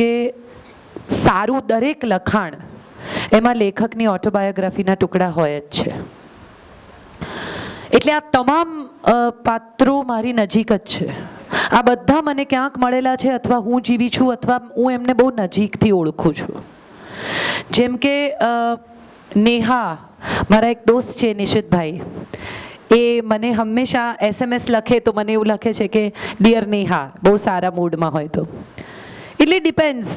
કે સારું દરેક લખાણ એમાં લેખકની ઓટોબાયોગ્રાફીના ટુકડા હોય જ છે. એટલે આ તમામ પાત્રો મારી નજીક જ છે. આ બધા મને ક્યાંક મળેલા છે, અથવા હું જીવી છું, અથવા હું એમને બહુ નજીકથી ઓળખું છું. જેમ કે નેહા, મારા એક દોસ્ત છે નિશિતભાઈ, એ મને હંમેશા SMS લખે તો મને એવું લખે છે કે ડિયર નેહા, બહુ સારા મૂડમાં હોય તો. એટલે ડિપેન્ડ્સ,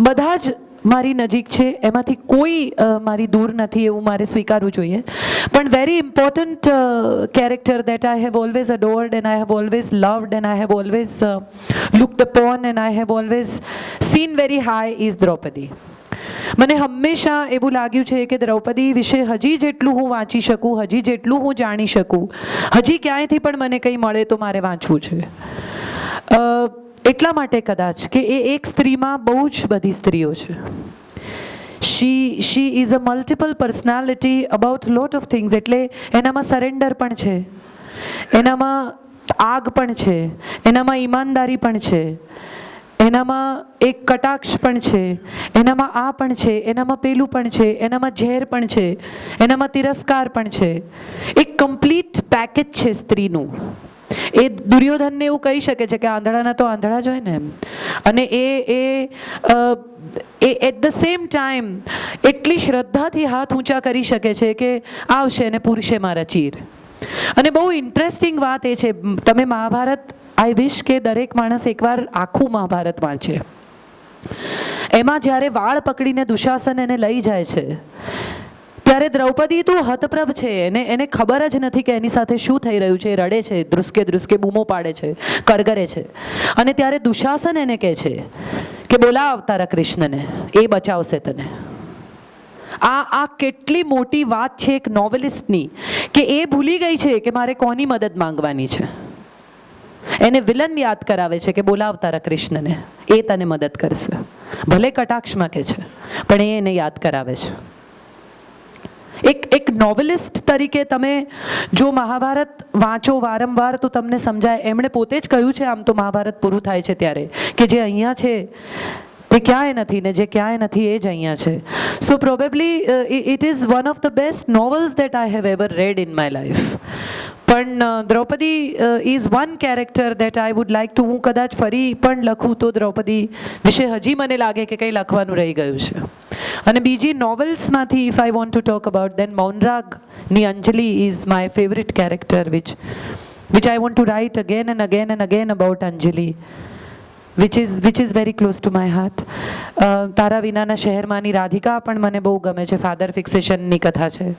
બધા જ મારી નજીક છે, એમાંથી કોઈ મારી દૂર નથી એવું મારે સ્વીકારવું જોઈએ. પણ very important character that I have always adored and I have always loved and I have always looked upon and I have always seen very high is Draupadi. મને હંમેશા એવું લાગ્યું છે કે દ્રૌપદી વિશે હજી જેટલું હું વાંચી શકું, હજી જેટલું હું જાણી શકું, હજી ક્યાંયથી પણ મને કંઈ મળે તો મારે વાંચવું છે. એટલા માટે કદાચ કે એ એક સ્ત્રીમાં બહુ જ બધી સ્ત્રીઓ છે. She is a multiple personality about lot of things. એટલે એનામાં સરેન્ડર પણ છે, એનામાં આગ પણ છે, એનામાં ઈમાનદારી પણ છે, એનામાં એક કટાક્ષ પણ છે, એનામાં આ પણ છે, એનામાં પેલું પણ છે, એનામાં ઝેર પણ છે, એનામાં તિરસ્કાર પણ છે. એક કમ્પ્લીટ પેકેજ છે સ્ત્રીનું. એ દુર્યોધનને એવું કહી શકે છે કે આંધળાના તો આંધળા જ હોય ને એમ. અને A at the same time એટલી શ્રદ્ધાથી હાથ ઊંચા કરી શકે છે કે આવશે ને પુરુષે મારા ચીર. અને બહુ ઇન્ટરેસ્ટિંગ વાત એ છે, તમે મહાભારત, આઈ વિશ કે દરેક માણસ એકવાર આખું મહાભારત વાંચે. એમાં જ્યારે વાળ પકડીને દુશાસન એને લઈ જાય છે, ત્યારે દ્રૌપદી તો હતપ્રભ છે. એને ખબર જ નથી કે એની સાથે શું થઈ રહ્યું છે. રડે છે, ધ્રુસકે ધ્રુસકે બૂમો પાડે છે, કરગરે છે. અને ત્યારે દુશાસન એને કહે છે કે બોલાવ તારા કૃષ્ણને, એ બચાવશે તને. આ કેટલી મોટી વાત છે એક નોવેલિસ્ટની, કે એ ભૂલી ગઈ છે કે મારે કોની મદદ માંગવાની છે. એને વિલન યાદ કરાવે છે કે બોલાવ તારા કૃષ્ણને, એ તને મદદ કરશે. ભલે કટાક્ષમાં કે છે, પણ એ એને યાદ કરાવે છે. એક નોવેલિસ્ટ તરીકે તમે જો મહાભારત વાંચો વારંવાર તો તમને સમજાય. એમણે પોતે જ કહ્યું છે આમ તો મહાભારત પૂરું થાય છે ત્યારે, કે જે અહીંયા છે તે ક્યાંય નથી, ને જે ક્યાંય નથી એ જ અહીંયા છે. So probably it is one of the best novels that I have ever read in my life. પણ Draupadi is one character that I would like to, હું કદાચ ફરી પણ લખું તો દ્રૌપદી વિશે હજી મને લાગે કે કંઈ લખવાનું રહી ગયું છે. અને બીજી નોવેલ્સમાંથી if I want to talk about, then મૌનરાગની Anjali is my favourite character which I want to write again and again and again about Anjali, which is very close to my heart. તારા વિનાના શહેરમાંની રાધિકા પણ મને બહુ ગમે છે. ફાધર ફિક્સેશનની કથા છે.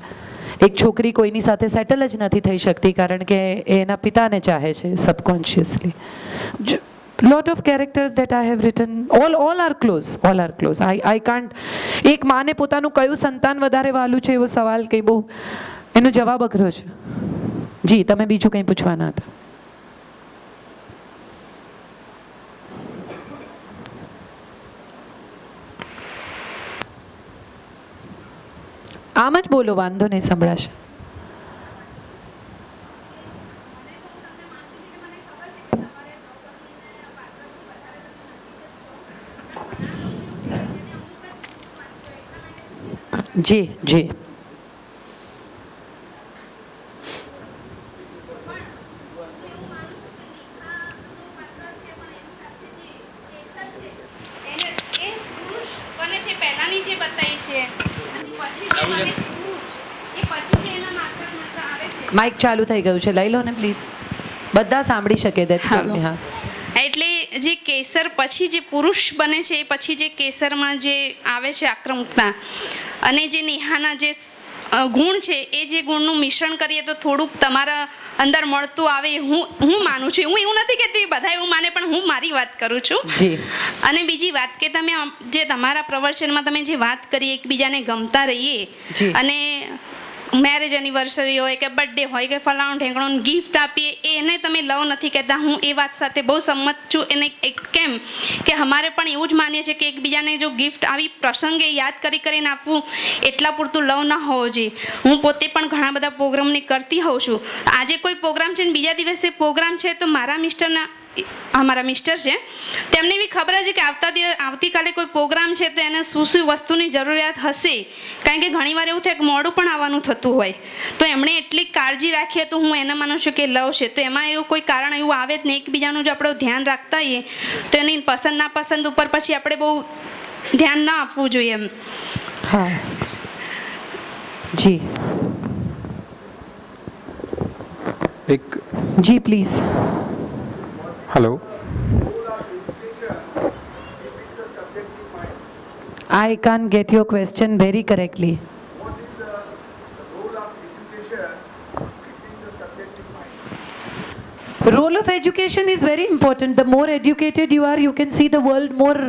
એક છોકરી કોઈની સાથે સેટલ જ નથી થઈ શકતી કારણ કે એ એના પિતાને ચાહે છે subconsciously. Lot of characters that I have written, all are close. I can't. એક માને પોતાનું કયું સંતાન વધારે વાલું છે એવો સવાલ કંઈ બહુ એનો જવાબ અઘરો છે. જી, તમે બીજું કંઈ પૂછવાના હતા? આમ જ બોલો, વાંધો નહીં, સંભળાશે. જી જી. માઇક ચાલુ થઈ ગયું છે, લઈ લો ને પ્લીઝ, બધા સાંભળી શકે. હા, એટલે જે કેસર પછી જે પુરુષ બને છે એ પછી જે કેસરમાં જે આવે છે આક્રમકતા, અને જે નેહાના જે ગુણ છે એ જે ગુણનું મિશ્રણ કરીએ તો થોડુંક તમારા અંદર મળતું આવે. હું માનું છું, હું એવું નથી કહેતી બધા એવું માને, પણ હું મારી વાત કરું છું. અને બીજી વાત કે તમે જે તમારા પ્રવચનમાં તમે જે વાત કરી એકબીજાને ગમતા રહીએ, અને મેરેજ એનિવર્સરી હોય કે બર્થડે હોય કે ફલાણું ઢેંકણું ગિફ્ટ આપીએ, એને તમે લવ નથી કહેતા. હું એ વાત સાથે બહુ સંમત છું. એને કેમ કે અમારે પણ એવું જ માનીએ છીએ કે એકબીજાને જો ગિફ્ટ આવી પ્રસંગે યાદ કરીને આપવું, એટલા પૂરતું લવ ના હોવો જોઈએ. હું પોતે પણ ઘણા બધા પ્રોગ્રામની કરતી હોઉં છું. આજે કોઈ પ્રોગ્રામ છે ને બીજા દિવસે પ્રોગ્રામ છે તો મારા મિસ્ટરના અમારા મિસ્ટર છે તેમને બી ખબર છે કે આવતીકાલે કોઈ પ્રોગ્રામ છે તો એને શું શું વસ્તુની જરૂરિયાત હશે, કારણ કે ઘણીવાર એવું થાય કે મોડું પણ આવવાનું થતું હોય, તો એમણે એટલી કાળજી રાખી તો હું એને માનું છું કે લવ છે. તો એમાં એવું કોઈ કારણ એવું આવે જ નહીં, એકબીજાનું જો આપણે ધ્યાન રાખતા હોઈએ તો એની પસંદ નાપસંદ ઉપર પછી આપણે બહુ ધ્યાન ના આપવું જોઈએ એમ. હા જી જી please. Hello. I can't get your question very correctly. What is the role of education in the subjective mind? Role of education is very important. The more educated you are, you can see the world more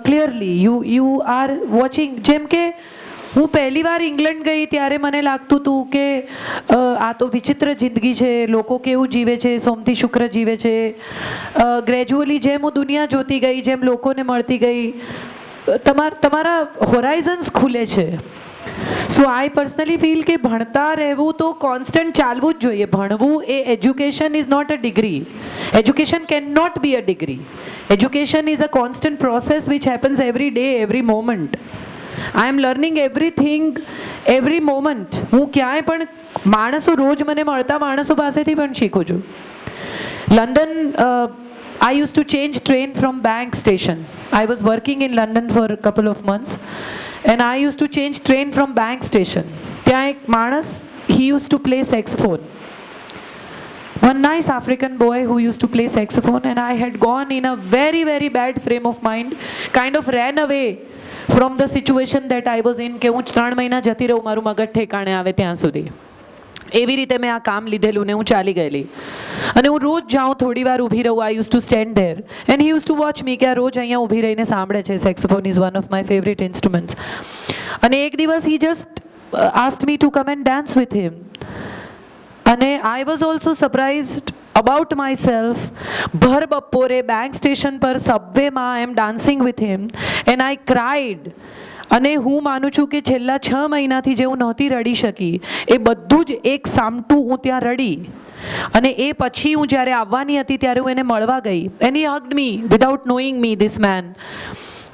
clearly. You are watching. જેમ કે હું પહેલી વાર England ગઈ ત્યારે મને લાગતું હતું કે આ તો વિચિત્ર જિંદગી છે, લોકો કેવું જીવે છે, સોમથી શુક્ર જીવે છે. ગ્રેજ્યુઅલી જેમ હું દુનિયા જોતી ગઈ, જેમ લોકોને મળતી ગઈ, તમારા હોરાઇઝન્સ ખુલે છે. સો આઈ પર્સનલી ફીલ કે ભણતા રહેવું તો કોન્સ્ટન્ટ ચાલવું જ જોઈએ. ભણવું એ education is not a degree. Education can not be a degree. Education is a constant process which happens every day, every moment. I am learning everything every moment. હું ક્યાંય પણ માણસો, રોજ મને મળતા માણસો પાસેથી પણ શીખું છું. London, I used to change train from Bank station. I was working in London for a couple of months and I used to change train from Bank station. ત્યાં એક માણસ, he used to play saxophone. One nice African boy who used to play saxophone, and I had gone in a very, very bad frame of mind, kind of ran away from the situation that I was in, કે હું 3 મહિના જતી રહું, મારું મગજ ઠેકાણે આવે ત્યાં સુધી. એવી રીતે મેં આ કામ લીધેલું ને હું ચાલી ગયેલી. અને હું રોજ જાઉં, થોડી વાર ઊભી રહું. I use to stand there and he use to watch me, કે આ રોજ અહીંયા ઊભી રહીને સાંભળે છે. Saxophone is one of my favourite instruments. અને એક દિવસ he just asked me to come and dance with him. અને I was also surprised about myself. ભર બપોરે બેંક સ્ટેશન પર સબવેમાં I am dancing with him and I cried. અને હું માનું છું કે છેલ્લા 6 મહિનાથી જે હું નહોતી રડી શકી એ બધું જ એક સામટું હું ત્યાં રડી. અને એ પછી હું જ્યારે આવવાની હતી ત્યારે હું એને મળવા ગઈ and he hugged me without knowing me, this man.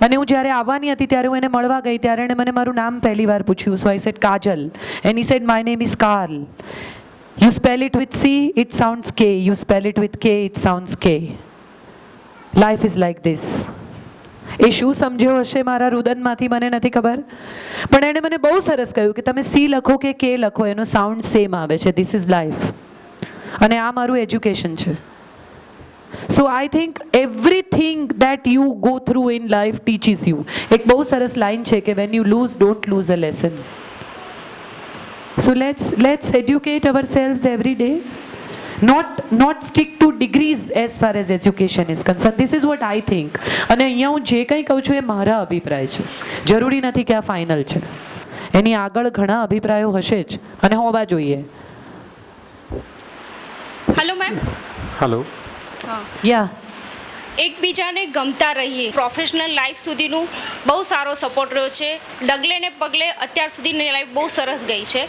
અને હું જ્યારે આવવાની હતી ત્યારે હું એને મળવા ગઈ ત્યારે એણે મને મારું નામ પહેલી વાર પૂછ્યું. So I said Kajal and he said my name is Karl. You spell it with C, it sounds K. You spell it with K, it sounds K. Life is like this. એ શું સમજ્યો હશે મારા રુદનમાંથી મને નથી ખબર, પણ એણે મને બહુ સરસ કહ્યું કે તમે સી લખો કે કે લખો એનો સાઉન્ડ સેમ આવે છે. This is life. અને આ મારું એજ્યુકેશન છે. So I think everything that you go through in life teaches you. એક બહુ સરસ લાઈન છે કે when you lose, don't lose a lesson. So let's educate ourselves every day. Not stick to degrees as far as education is concerned. This is what I think. અને અહીંયા હું જે કંઈ કહું છું એ મારા અભિપ્રાય છે. જરૂરી નથી કે આ ફાઇનલ છે. એની આગળ ઘણા અભિપ્રાયો હશે જ અને હોવા જોઈએ. Hello ma'am. हेलो. યા એકબીજાને ગમતા રહીએ. પ્રોફેશનલ લાઈફ સુધીનું બહુ સારો સપોર્ટ રહ્યો છે. ડગલે ને પગલે અત્યાર સુધીની લાઈફ બહુ સરસ ગઈ છે.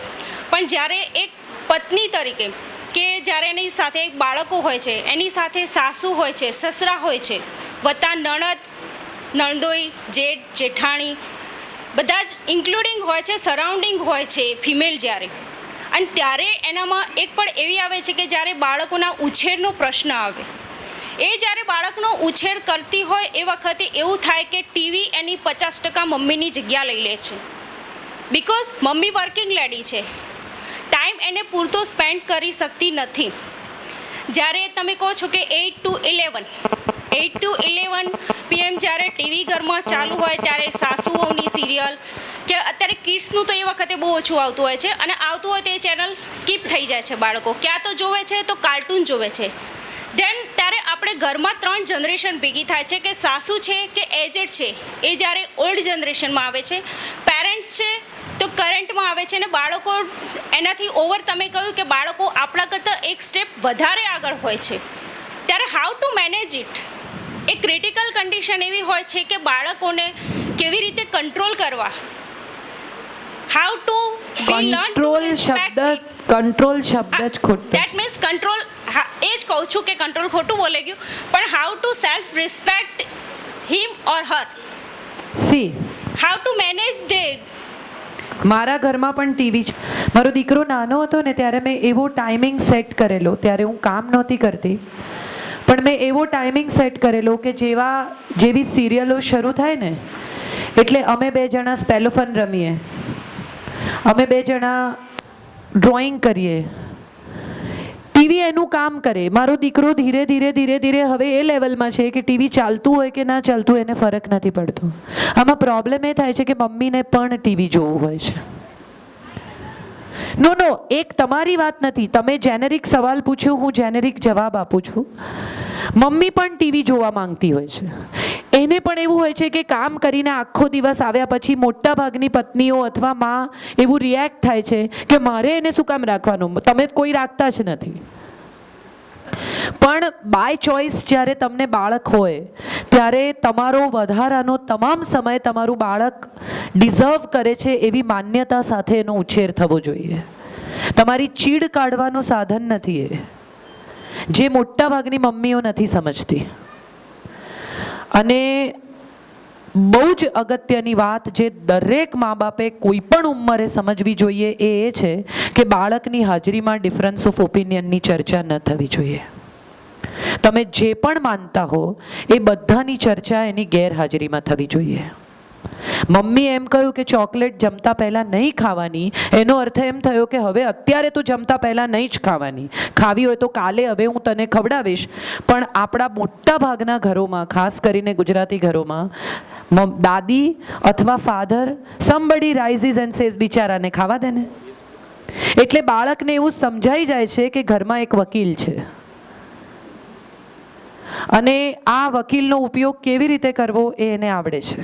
પણ જ્યારે એક પત્ની તરીકે, કે જ્યારે એની સાથે એક બાળકો હોય છે, એની સાથે સાસુ હોય છે, સસરા હોય છે, વત્તા નણદ, નણદોઈ, જેઠ, જેઠાણી, બધા જ ઇન્ક્લુડિંગ હોય છે, સરાઉન્ડિંગ હોય છે ફિમેલ જ્યારે. અને ત્યારે એનામાં એક પણ એવી આવે છે કે જ્યારે બાળકોના ઉછેરનો પ્રશ્ન આવે, એ જ્યારે બાળકનો ઉછેર કરતી હોય એ વખતે એવું થાય કે ટીવી એની 50% મમ્મીની જગ્યા લઈ લે છે. બિકોઝ મમ્મી વર્કિંગ લેડી છે, ટાઈમ એને પૂરતો સ્પેન્ડ કરી શકતી નથી. જ્યારે તમે કહો છો કે 8 to 11 PM જ્યારે ટીવી ઘરમાં ચાલુ હોય ત્યારે સાસુઓની સિરિયલ, કે અત્યારે કિડ્સનું તો એ વખતે બહુ ઓછું આવતું હોય છે, અને આવતું હોય તો એ ચેનલ સ્કીપ થઈ જાય છે. બાળકો ક્યાં તો જોવે છે તો કાર્ટૂન જોવે છે. દેન ત્યારે આપણે ઘરમાં 3 જનરેશન ભેગી થાય છે, કે સાસુ છે કે એજેડ છે એ જ્યારે ઓલ્ડ જનરેશનમાં આવે છે, પેરેન્ટ્સ છે તો કરંટમાં આવે છે, અને બાળકો એનાથી ઓવર, તમે કહ્યું કે બાળકો આપણા કરતાં એક સ્ટેપ વધારે આગળ હોય છે. ત્યારે how to manage it. A critical condition એવી હોય છે કે બાળકોને કેવી રીતે કંટ્રોલ કરવા. હાઉ ટુ કંટ્રોલ શબ્દ જ ખોટો. That means control. એ જ કહું છું કે કંટ્રોલ ખોટું બોલે ગયું, પણ how to self respect him or her, see how to manage they. મારા ઘરમાં પણ ટીવી છે. મારો દીકરો નાનો હતો ને ત્યારે મેં એવો ટાઈમિંગ સેટ કરેલો, ત્યારે હું કામ નહોતી કરતી, પણ મેં એવો ટાઈમિંગ સેટ કરેલો કે જેવી સિરિયલો શરૂ થાય ને એટલે અમે 2 જણા સ્પેલોફન રમીએ, અમે 2 જણા ડ્રોઈંગ કરીએ, ટીવી એનું કામ કરે. મારો દીકરો ધીરે ધીરે હવે એ લેવલમાં છે કે ટીવી ચાલતું હોય કે ના ચાલતું એને ફરક નથી પડતો. આમાં પ્રોબ્લેમ એ થાય છે કે મમ્મીને પણ ટીવી જોવું હોય છે. નો, એક તમારી વાત નથી, તમે જેનેરિક સવાલ પૂછ્યો, હું જેનેરિક જવાબ આપું છું. મમ્મી પણ ટીવી જોવા માંગતી હોય છે, એને પણ એવું હોય છે કે કામ કરીને આખો દિવસ આવ્યા પછી મોટા ભાગની પત્નીઓ અથવા માં એવું રિએક્ટ થાય છે કે મારે એને શું કામ રાખવાનું, તમે કોઈ રાખતા જ નથી. પણ બાય ચોઇસ જ્યારે તમને બાળક હોય ત્યારે તમારો વધારાનો તમામ સમય તમારું બાળક ડિઝર્વ કરે છે એવી માન્યતા સાથે એનો ઉછેર થવો જોઈએ. તમારી ચીડ કાઢવાનું સાધન નથી એ, જે મોટા ભાગની મમ્મીઓ નથી સમજતી. અને બહુ જ અગત્યની વાત જે દરેક મા બાપે કોઈ પણ ઉંમરે સમજવી જોઈએ એ છે કે બાળકની હાજરીમાં ડિફરન્સ ઓફ ઓપિનિયનની ચર્ચા ન થવી જોઈએ. તમે જે પણ માનતા હો એ બધાની ચર્ચા એની ગેરહાજરીમાં થવી જોઈએ. મમ્મી એમ કહ્યું કે ચોકલેટ જમતા પહેલાં નહીં ખાવાની, એનો અર્થ એમ થયો કે હવે અત્યારે તો જમતા પહેલાં નહીં જ ખાવાની, ખાવી હોય તો કાલે હવે હું તને ખવડાવીશ. પણ આપણા મોટા ભાગના ઘરોમાં, ખાસ કરીને ગુજરાતી ઘરોમાં, દાદી અથવા father somebody rises and says બિચારાને ખાવા દે ને, એટલે બાળકને એવું સમજાઈ જાય છે કે ઘરમાં એક વકીલ છે અને આ વકીલનો ઉપયોગ કેવી રીતે કરવો એ એને આવડે છે.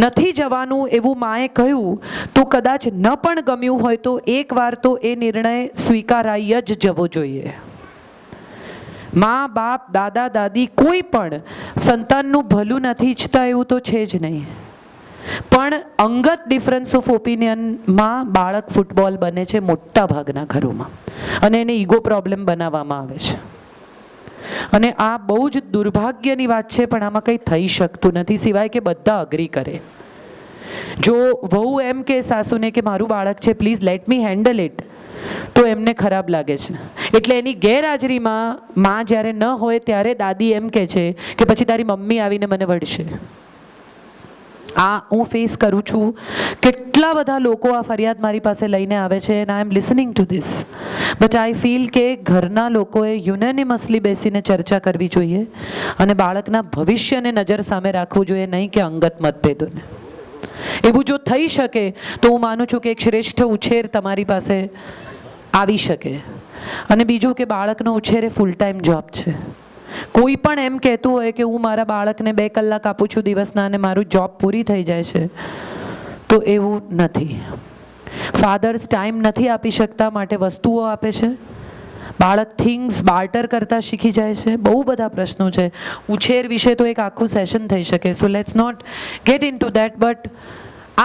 નથી જવાનું એવું માએ કહ્યું તો કદાચ ન પણ ગમ્યું હોય તો એકવાર તો એ નિર્ણય સ્વીકારાય જ જવો જોઈએ. મા બાપ, દાદા દાદી કોઈ પણ સંતાનનું ભલું નથી ઈચ્છતા એવું તો છે જ નહીં, પણ અંગત ડિફરન્સ ઓફ ઓપિનિયનમાં બાળક ફૂટબોલ બને છે મોટા ભાગના ઘરોમાં, અને એને ઈગો પ્રોબ્લેમ બનાવવામાં આવે છે. અને આ બહુ જ દુર્ભાગ્યની વાત છે, પણ આમાં કંઈ થઈ શકતું નથી સિવાય કે બધા અગ્રી કરે. જો વહુ એમ કે સાસુને કે મારું બાળક છે, please let me handle it, તો એમને ખરાબ લાગે છે. એટલે એની ગેરહાજરીમાં માં જ્યારે ન હોય ત્યારે દાદી એમ કહે છે કે પછી તારી મમ્મી આવીને મને વળશે. આ હું ફેસ કરું છું. કેટલા બધા લોકો આ ફરિયાદ મારી પાસે લઈને આવે છે and I am listening to this, but I feel કે ઘરના લોકોએ યુનેનિમસલી બેસીને ચર્ચા કરવી જોઈએ અને બાળકના ભવિષ્યને નજર સામે રાખવું જોઈએ, નહીં કે અંગત મતભેદોને. એવું જો થઈ શકે તો હું માનું છું કે એક શ્રેષ્ઠ ઉછેર તમારી પાસે આવી શકે. અને બીજું કે બાળકનો ઉછેર એ ફૂલ ટાઈમ જોબ છે. કોઈ પણ એમ કહેતું હોય કે હું મારા બાળકને 2 કલાક આપું છું દિવસના અને મારું જોબ પૂરી થઈ જાય છે, તો એવું નથી. ફાધર્સ ટાઈમ નથી આપી શકતા માટે વસ્તુઓ આપે છે, બાળક થિંગ્સ બાર્ટર કરતા શીખી જાય છે. બહુ બધા પ્રશ્નો છે. ઉછેર વિશે તો એક આખું સેશન થઈ શકે, so let's not get into that. But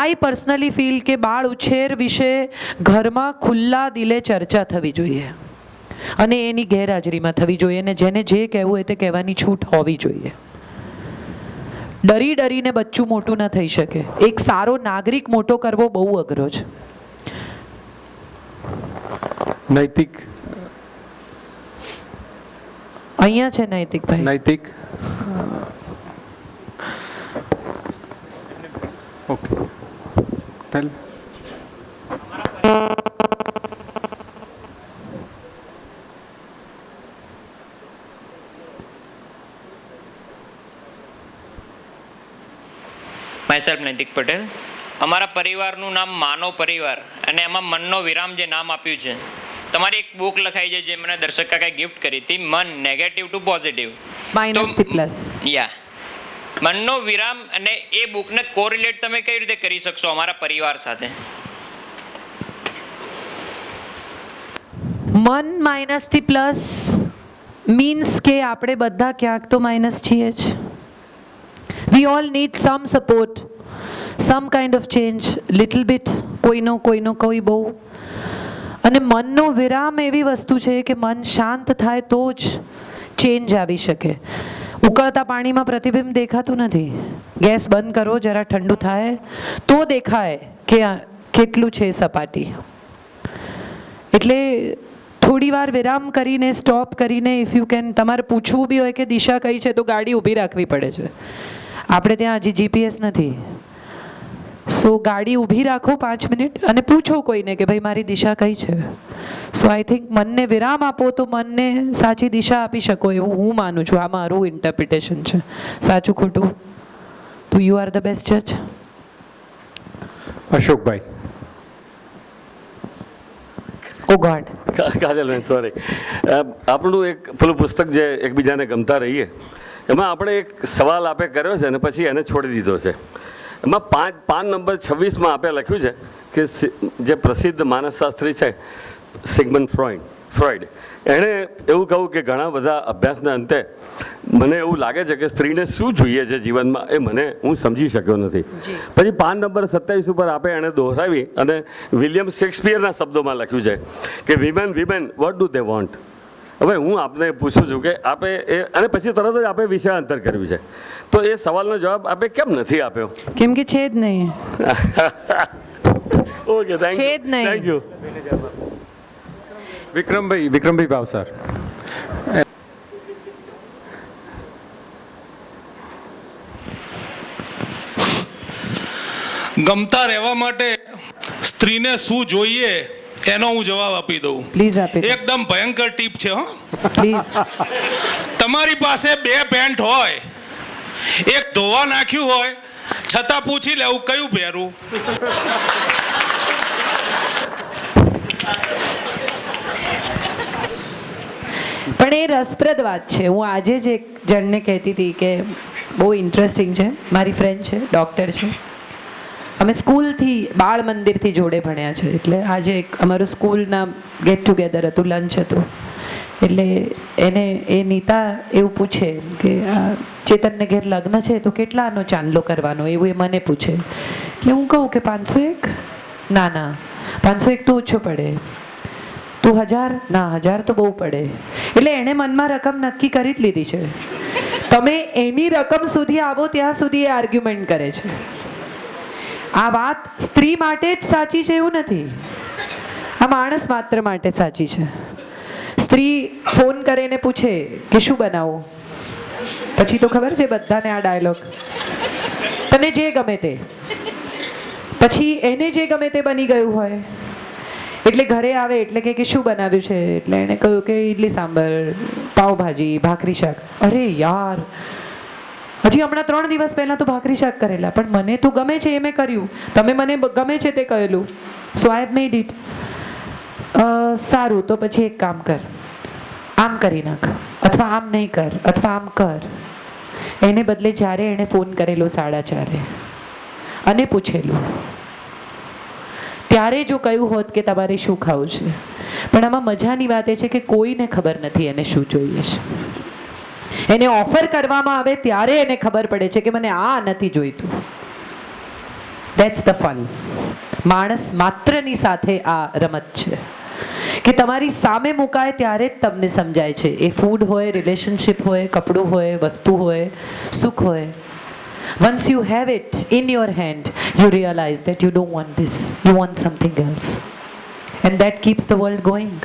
I personally feel કે બાળ ઉછેર વિશે ઘરમાં ખુલ્લા દિલે ચર્ચા થવી જોઈએ અને એની ગેરહાજરીમાં થવી જોઈએ, અને જેને જે કહેવું હોય તે કહેવાની છૂટ હોવી જોઈએ. ડરીને બચ્ચું મોટું ન થઈ શકે. એક સારો નાગરિક મોટો કરવો બહુ અઘરો છે. નૈતિક અહીંયા છે નૈતિકભાઈ. નૈતિક ઓકે ટેલ. માયસેલ્ફ નૈતિક પટેલ. અમારા પરિવારનું નામ માનવ પરિવાર, અને એમાં મનનો વિરામ જે નામ આપ્યું છે, તમારી એક બુક લખાઈ છે જે મને દર્શક કાકાએ ગિફ્ટ કરી હતી, મન નેગેટિવ ટુ પોઝિટિવ માઇનસ થી પ્લસ. યા મનનો વિરામ, અને એ બુકને કોરિલેટ તમે કઈ રીતે કરી શકશો અમારા પરિવાર સાથે? મન માઇનસ થી પ્લસ મીન્સ કે આપણે બધા ક્યાંક તો માઇનસ છીએ જ. We all need some support, some kind of change, little bit, કોઈ બહુ. અને મનનો વિરામ એવી વસ્તુ છે કે મન શાંત થાય તો જ ચેન્જ આવી શકે. ઉકળતા પાણીમાં પ્રતિબિંબ દેખાતું નથી. ગેસ બંધ કરો, જરા ઠંડુ થાય તો દેખાય કે કેટલું છે સપાટી. એટલે થોડી વાર વિરામ કરીને, સ્ટોપ કરીને, ઇફ યુ કેન, તમારે પૂછવું બી હોય કે દિશા કઈ છે તો ગાડી ઊભી રાખવી પડે છે. આપણે ત્યાં હજી જીપીએસ નથી. સો ગાડી ઊભી રાખો 5 મિનિટ અને પૂછો કોઈને કે ભાઈ મારી દિશા કઈ છે. સો આઈ થિંક મનને વિરામ આપો તો મનને સાચી દિશા આપી શકો એવું હું માનું છું. આ મારું ઇન્ટરપ્રિટેશન છે. સાચું ખોટું તો યુ આર ધ બેસ્ટ જજ. અશોકભાઈ. ઓ ગોડ. કાજલબેન સોરી, આપણું એક પેલું પુસ્તક જે એકબીજાને ગમતા રહીએ એમાં આપણે એક સવાલ આપે કર્યો છે અને પછી એને છોડી દીધો છે. એમાં પાન નંબર 26માં આપે લખ્યું છે કે જે પ્રસિદ્ધ માનસશાસ્ત્રી છે સિગમન્ડ ફ્રોઈડ, એણે એવું કહ્યું કે ઘણા બધા અભ્યાસના અંતે મને એવું લાગે છે કે સ્ત્રીને શું જોઈએ છે જીવનમાં એ હું સમજી શક્યો નથી. પછી પાન નંબર 27 ઉપર આપે એણે દોહરાવી અને વિલિયમ શેક્સપિયરના શબ્દોમાં લખ્યું છે કે women what do they want. હવે હું આપને પૂછું છું કે આપે અને પછી તરત જ આપે વિષયાંતર કર્યું છે, તો એ સવાલનો જવાબ આપે કેમ નથી આપ્યો? કેમ કે છે જ નહીં. Okay, thank you. Vikrambhai Bhavsar. ગમતા રહેવા માટે સ્ત્રીને શું જોઈએ એનો હું જવાબ આપી દઉં. પ્લીઝ આપી દો. એકદમ ભયંકર ટીપ છે. પ્લીઝ. તમારી પાસે 2 પેન્ટ હોય, એક ધોવા નાખ્યું હોય, છતાં પૂછી લેવું કયું પહેરું. પણ એ રસપ્રદ વાત છે. હું આજે જ એક જણને કહેતી હતી કે બહુ ઇન્ટરેસ્ટિંગ છે. મારી ફ્રેન્ડ છે, ડૉક્ટર છે. અમે સ્કૂલથી, બાળ મંદિરથી જોડે ભણ્યા છે. એટલે આજે એક અમારું સ્કૂલના ગેટ ટુગેધર હતું, લંચ હતું. એટલે એ નીતા એવું પૂછે કે ચેતનને ઘેર લગ્ન છે તો કેટલાનો ચાંદલો કરવાનો, એવું એ મને પૂછે. એટલે હું કહું કે 501. ના 501 તો ઓછો પડે. તો 1000? ના 1000 તો બહુ પડે. એટલે એણે મનમાં રકમ નક્કી કરી જ લીધી છે. તમે એની રકમ સુધી આવો ત્યાં સુધી એ આર્ગ્યુમેન્ટ કરે છે. આ વાત સ્ત્રી માટે જ સાચી છે એવું નથી, આ માણસ માત્ર માટે સાચી છે. સ્ત્રી ફોન કરીને પૂછે કે શું બનાવું, પછી તો ખબર છે બધાને આ ડાયલોગ, તને જે ગમે તે. પછી એને જે ગમે તે બની ગયું હોય એટલે ઘરે આવે એટલે કે શું બનાવ્યું છે, એટલે એણે કહ્યું કે ઇડલી સાંભર, પાવભાજી, ભાખરી શાક. અરે યાર, હજી હમણાં 3 દિવસ પહેલા તો ભાખરી શાક કરેલા, પણ મને તો ગમે છે એ મેં કર્યું, તમે મને ગમે છે તે કહેલું, સો આઈ હેવ મેડ ઇટ. સારું, તો પછી એક કામ કર, આમ કરી નાખ, અથવા આમ નહીં કર, અથવા આમ કર. એને બદલે જ્યારે એણે ફોન કરેલો 4:30 અને પૂછેલું, ત્યારે જો કહ્યું હોત કે તમારે શું ખાવું છે. પણ આમાં મજાની વાત એ છે કે કોઈને ખબર નથી એને શું જોઈએ છે. એને ઓફર કરવામાં આવે ત્યારે એને ખબર પડે છે કે મને આ નથી જોઈતું. That's the fun. માણસ માત્રની સાથે આ રમત છે કે તમારી સામે મુકાય ત્યારે જ તમને સમજાય છે. એ ફૂડ હોય, રિલેશનશિપ હોય, કપડું હોય, વસ્તુ હોય, સુખ હોય. Once you have it in your hand, you realize that you don't want this, you want something else. And that keeps the world going.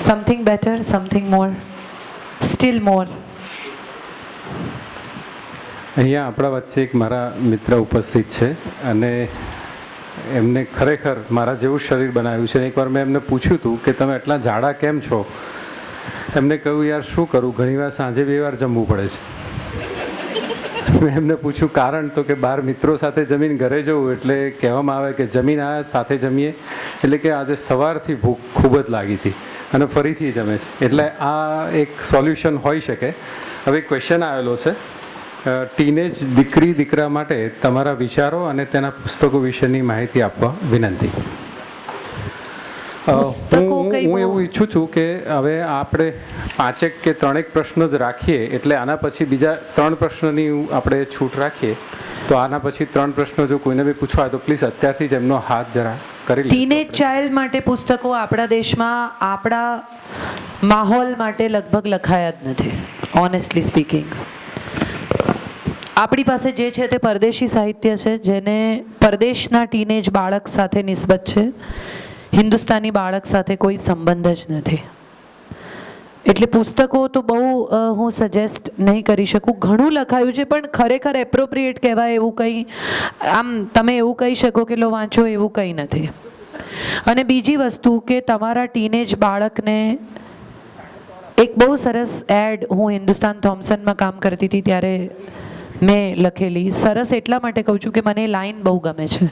Something better, something more, still more. અહીંયા આપણા વચ્ચે એક મારા મિત્ર ઉપસ્થિત છે અને એમને ખરેખર મારા જેવું શરીર બનાવ્યું છે. એકવાર મેં એમને પૂછ્યું હતું કે તમે એટલા જાડા કેમ છો, એમને કહ્યું યાર શું કરું, ઘણીવાર સાંજે 2 વાર જમવું પડે છે. મેં એમને પૂછ્યું કારણ, તો કે બહાર મિત્રો સાથે જમીને ઘરે જવું એટલે કહેવામાં આવે કે જમીન આવ્યા સાથે જમીએ, એટલે કે આજે સવારથી ભૂખ ખૂબ જ લાગી હતી અને ફરીથી જમે છે. એટલે આ એક સોલ્યુશન હોઈ શકે. હવે ક્વેશ્ચન આવેલો છે, ટીનેજ દીકરી દીકરા માટે તમારા વિચારો અને તેના પુસ્તકો વિશેની માહિતી આપવા વિનંતી. હું એવું ઈચ્છું છું કે હવે આપણે 5 કે 3 પ્રશ્નો જ રાખીએ, એટલે આના પછી બીજા 3 પ્રશ્નોની આપણે છૂટ રાખીએ. તો આના પછી 3 પ્રશ્નો જો કોઈને બી પૂછવા હોય તો પ્લીઝ અત્યારથી જ એમનો હાથ જરા કરી લઈશું ટીનેજ આપણે. ચાઇલ્ડ માટે પુસ્તકો આપણા દેશમાં આપણા માહોલ માટે લગભગ લખાયા જ નથી, ઓનેસ્ટલી સ્પીકિંગ. આપણી પાસે જે છે તે પરદેશી સાહિત્ય છે જેને પરદેશના ટીનેજ બાળક સાથે નિસ્બત છે, હિન્દુસ્તાની બાળક સાથે કોઈ સંબંધ જ નથી. એટલે પુસ્તકો તો બહુ હું સજેસ્ટ નહીં કરી શકું. ઘણું લખાયું છે પણ ખરેખર એપ્રોપ્રિએટ કહેવાય એવું કંઈ, આમ તમે એવું કહી શકો કે લો વાંચો એવું કંઈ નથી. અને બીજી વસ્તુ કે તમારા ટીનેજ બાળકને એક બહુ સરસ એડ હું હિન્દુસ્તાન થોમ્સનમાં કામ કરતી હતી ત્યારે મેં લખેલી. સરસ એટલા માટે કહું છું કે મને એ લાઈન બહુ ગમે છે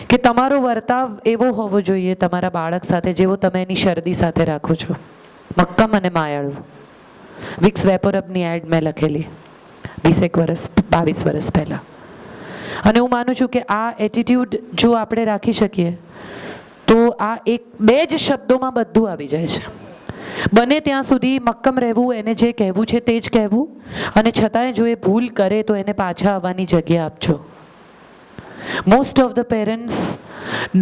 કે તમારો વર્તાવ એવો હોવો જોઈએ તમારા બાળક સાથે જેવો તમે એની શરદી સાથે રાખો છો. મક્કમ અને માયાળું. વિક્સ વેપોરબની એડ મેં લખેલી 22 વર્ષ પહેલાં. અને હું માનું છું કે આ એટીટ્યૂડ જો આપણે રાખી શકીએ તો આ બે જ શબ્દોમાં બધું આવી જાય છે. બને ત્યાં સુધી મક્કમ રહેવું, એને જે કહેવું છે તે જ કહેવું, અને છતાંય જો એ ભૂલ કરે તો એને પાછા આવવાની જગ્યા આપજો. Most of the parents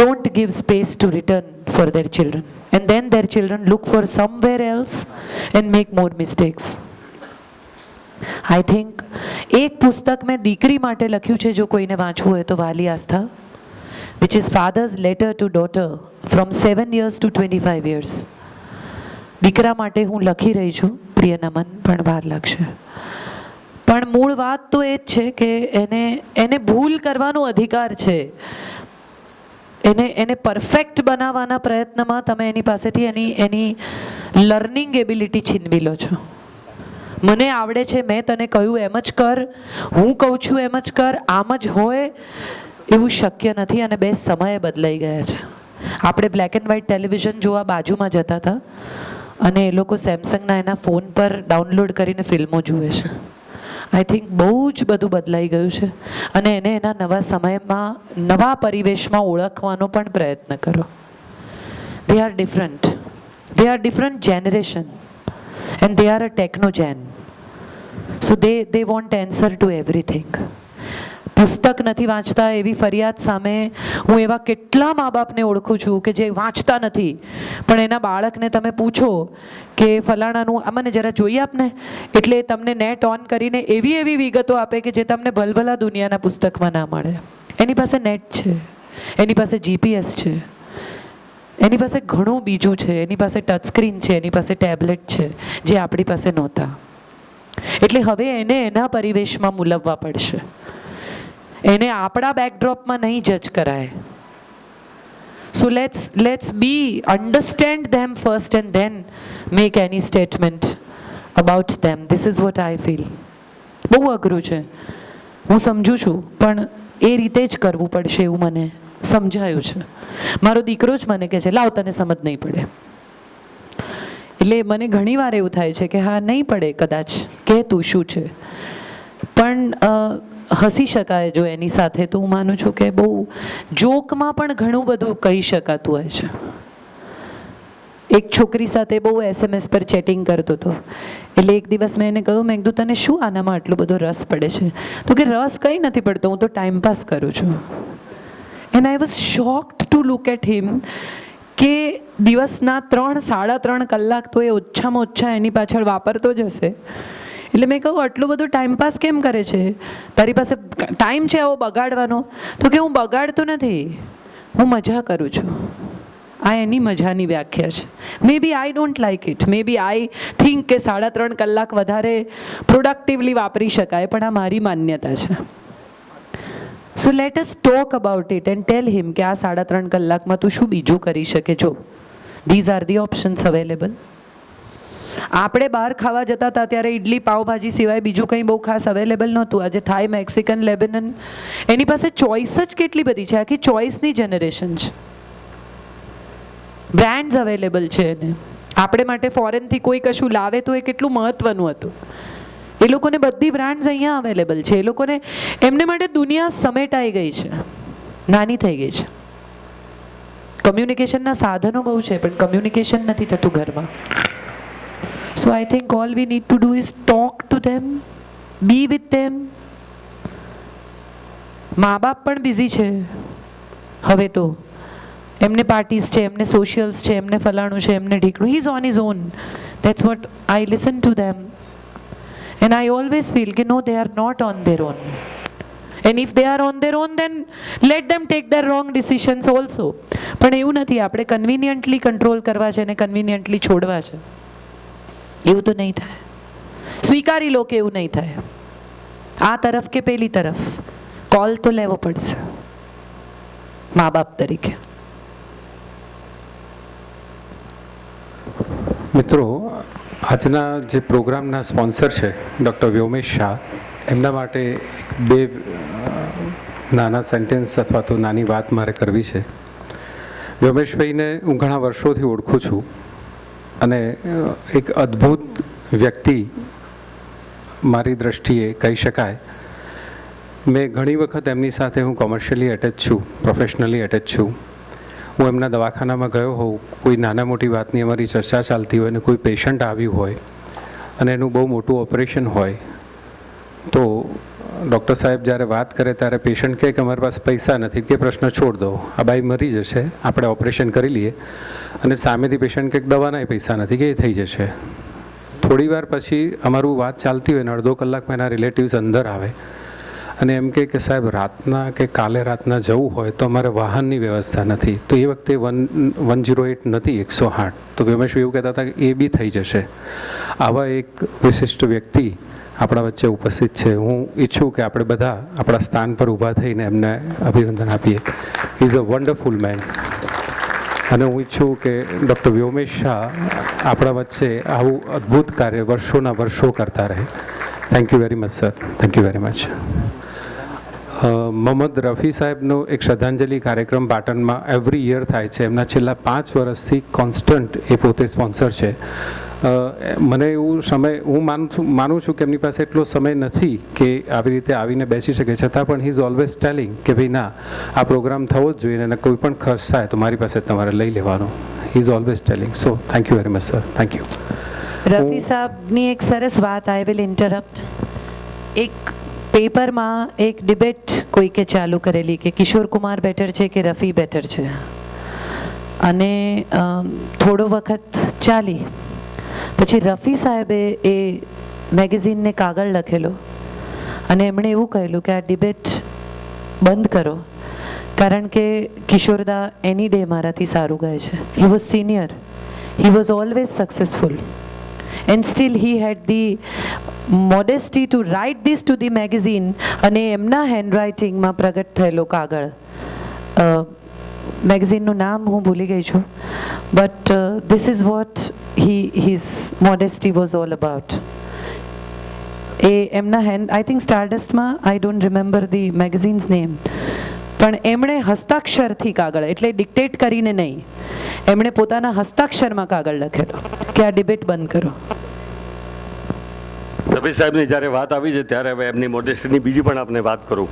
don't give space to return for their children, and then their children look for somewhere else and make more mistakes. I think એક પુસ્તક મેં દીકરી માટે લખ્યું છે, જો કોઈને વાંચવું હોય તો વાલી આસ્થા, which is father's letter to daughter from 7 years to 25 years. દીકરા માટે હું લખી રહી છું, પ્રિય નમન, પણ વાર લાગશે. પણ મૂળ વાત તો એ જ છે કે એને ભૂલ કરવાનો અધિકાર છે. એને પરફેક્ટ બનાવવાના પ્રયત્નમાં તમે એની પાસેથી એની લર્નિંગ એબિલિટી છીનવી લો છો. મને આવડે છે, મેં તને કહ્યું એમ જ કર, હું કહું છું એમ જ કર, આમ જ હોય એવું શક્ય નથી. અને બે સમયે બદલાઈ ગયા છે. આપણે બ્લેક એન્ડ વ્હાઇટ ટેલિવિઝન જોવા બાજુમાં જતા હતા અને એ લોકો સેમસંગના એના ફોન પર ડાઉનલોડ કરીને ફિલ્મો જુએ છે. આઈ થિંક બહુ જ બધું બદલાઈ ગયું છે અને એને એના નવા સમયમાં નવા પરિવેશમાં ઓળખવાનો પણ પ્રયત્ન કરો. They are different generation and they are a technogen. So they want answer to everything. પુસ્તક નથી વાંચતા એવી ફરિયાદ સામે હું એવા કેટલા મા બાપને ઓળખું છું કે જે વાંચતા નથી પણ એના બાળકને તમે પૂછો કે ફલાણાનું આ મને જરા જોઈએ આપને, એટલે તમને નેટ ઓન કરીને એવી વિગતો આપે કે જે તમને ભલભલા દુનિયાના પુસ્તકમાં ના મળે. એની પાસે નેટ છે, એની પાસે જીપીએસ છે, એની પાસે ઘણું બીજું છે, એની પાસે ટચ સ્ક્રીન છે, એની પાસે ટેબ્લેટ છે જે આપણી પાસે નહોતા. એટલે હવે એને એના પરિવેશમાં મૂલવવા પડશે. એને આપણા બેકડ્રોપમાં નહીં જજ કરાય. So let's understand them first and then make any statement about them. This is what I feel. બહુ અઘરું છે, હું સમજુ છું, પણ એ રીતે જ કરવું પડશે એવું મને સમજાયું છે. મારો દીકરો જ મને કહે છે લાવ તને સમજ નહીં પડે. એટલે મને ઘણી વાર એવું થાય છે કે હા નહીં પડે કદાચ, કે તું શું છે, પણ હસી શકાય જો એની સાથે. તો હું માનું છું કે બહુ જોકમાં પણ ઘણું બધું કહી શકાતું હોય છે. એક છોકરી સાથે બહુ SMS પર ચેટિંગ કરતો હતો. એટલે એક દિવસ મેં એને કહ્યું, મેં કીધું તને શું આનામાં આટલો બધો રસ પડે છે? તો કે રસ કંઈ નથી પડતો, હું તો ટાઈમ પાસ કરું છું. And I was shocked to look at him કે દિવસના 3-3.5 કલાક તો એ ઓછામાં ઓછા એની પાછળ વાપરતો જ હશે. એટલે મેં કહું આટલું બધું ટાઈમપાસ કેમ કરે છે? તારી પાસે ટાઈમ છે આવો બગાડવાનો? તો કે હું બગાડતો નથી, હું મજા કરું છું. આ એની મજાની વ્યાખ્યા છે. Maybe I don't like it, maybe I think કે 3.5 કલાક વધારે પ્રોડક્ટિવલી વાપરી શકાય, પણ આ મારી માન્યતા છે. So let us talk about it and tell him કે આ 3.5 કલાકમાં તું શું બીજું કરી શકે. જો these are the options available. આપણે બહાર ખાવા જતા હતા ત્યારે ઇડલી પાવભાજી સિવાય બીજું કંઈ બહુ ખાસ અવેલેબલ નહોતું. આજે થાઈ, મેક્સિકન, લેબનન, એની પાસે ચોઈસ જ કેટલી બધી છે. આખી ચોઈસની જનરેશન છે. બ્રાન્ડ્સ અવેલેબલ છે એને. આપણે માટે ફોરેનથી કોઈ કશું લાવે તો એ કેટલું મહત્વનું હતું. એ લોકોને બધી બ્રાન્ડ્સ અહીંયા અવેલેબલ છે. એ લોકોને એમને માટે દુનિયા સમેટાઈ ગઈ છે, નાની થઈ ગઈ છે. કમ્યુનિકેશનના સાધનો બહુ છે પણ કમ્યુનિકેશન નથી થતું ઘરમાં. So I think all we need to do is talk to them, be with them. મા બાપ પણ બિઝી છે હવે તો. એમને પાર્ટીઝ છે, એમને સોશિયલ્સ છે, એમને ફલાણું છે, એમને ઢીકણું. He is on his own. That's what I listen to them and I always feel કે no, they are not on their own. And if they are on their own then let them take their wrong decisions also. પણ એવું નથી, આપણે કન્વિનિયન્ટલી control કરવા છે અને કન્વિનિયન્ટલી છોડવા છે. એવું તો નહીં થાય. સ્વીકારી લો કે એવું નહીં થાય. આ તરફ કે પેલી તરફ કોલ તો લેવો પડશે મા બાપ તરીકે. મિત્રો, આજના જે પ્રોગ્રામના સ્પોન્સર છે ડૉક્ટર વ્યોમેશ શાહ, એમના માટે બે નાના સેન્ટેન્સ અથવા તો નાની વાત મારે કરવી છે. વ્યોમેશભાઈને હું ઘણા વર્ષોથી ઓળખું છું અને એક અદ્ભુત વ્યક્તિ મારી દ્રષ્ટિએ કહી શકાય. મેં ઘણી વખત એમની સાથે હું કોમર્શિયલી એટેચ છું, પ્રોફેશનલી એટેચ છું. હું એમના દવાખાનામાં ગયો હોઉં, કોઈ નાના મોટી વાતની અમારી ચર્ચા ચાલતી હોય અને કોઈ પેશન્ટ આવ્યું હોય અને એનું બહુ મોટું ઓપરેશન હોય, તો ડૉક્ટર સાહેબ જ્યારે વાત કરે ત્યારે પેશન્ટ કહે કે અમારી પાસે પૈસા નથી, કે પ્રશ્ન છોડ દો, આ બાઈ મરી જશે, આપણે ઓપરેશન કરી લઈએ. અને સામેથી પેશન્ટ કહે દવાનાય પૈસા નથી, કે એ થઈ જશે. થોડી વાર પછી અમારું વાત ચાલતી હોય ને અડધો કલાકમાં એના રિલેટિવ્સ અંદર આવે અને એમ કે સાહેબ રાતના કે કાલે રાતના જવું હોય તો અમારે વાહનની વ્યવસ્થા નથી. તો એ વખતે 108 નથી, 108. તો વ્યોમેશ એવું કહેતા હતા કે એ બી થઈ જશે. આવા એક વિશિષ્ટ વ્યક્તિ આપણા વચ્ચે ઉપસ્થિત છે. હું ઈચ્છું કે આપણે બધા આપણા સ્થાન પર ઊભા થઈને એમને અભિનંદન આપીએ. He is a wonderful man. અને હું ઈચ્છું કે ડૉક્ટર વ્યોમેશ શાહ આપણા વચ્ચે આવું અદ્ભુત કાર્ય વર્ષોના વર્ષો કરતા રહે. Thank you very much sir. Thank you very much. Mohammed Rafi સાહેબનો એક શ્રદ્ધાંજલિ કાર્યક્રમ પાટણમાં એવરી યર થાય છે. એમના છેલ્લા 5 વર્ષથી કોન્સ્ટન્ટ એ પોતે સ્પોન્સર છે. મને એવું સમય હું માનું છું કે એમની પાસે એટલો સમય નથી કે આવી રીતે આવીને બેસી શકે, છતાં પણ હી ઇઝ ઓલવેઝ ટેલિંગ કે ભાઈ ના, આ પ્રોગ્રામ થવો જ જોઈએ અને કોઈ પણ ખર્ચ થાય તો મારી પાસે તમારે લઈ લેવાનો. He is always telling. So thank you very much sir. Thank you. Rafi સાહેબની એક સરસ વાત, આઈ વિલ ઇન્ટરપ્ટ. એક પેપરમાં એક ડિબેટ કોઈકે ચાલુ કરેલી કે કિશોર કુમાર બેટર છે કે રફી બેટર છે, અને થોડો વખત ચાલી પછી રફી સાહેબે એ મેગેઝિનને કાગળ લખેલો અને એમણે એવું કહેલું કે આ ડિબેટ બંધ કરો, કારણ કે કિશોરદા એની ડે મારાથી સારું ગાય છે. He was senior, he was always successful, and still he had the modesty to write this to the magazine. અને એમના હેન્ડરાઇટિંગમાં પ્રગટ થયેલો કાગળ, મેગેઝિનનું નામ હું ભૂલી ગઈ છું, but this is what his modesty was all about. એ એમના આઈ થિંક સ્ટારડસ્ટમાં, I don't remember the magazine's name, પણ એમણે હસ્તાક્ષરથી કાગળ, એટલે ડિક્ટેટ કરીને નહીં, એમણે પોતાના હસ્તાક્ષરમાં કાગળ લખેલો કે આ ડિબેટ બંધ કરો. રફી સાહેબની જ્યારે વાત આવી છે ત્યારે હવે એમની મોડેસ્ટીની બીજી પણ આપને વાત કરું.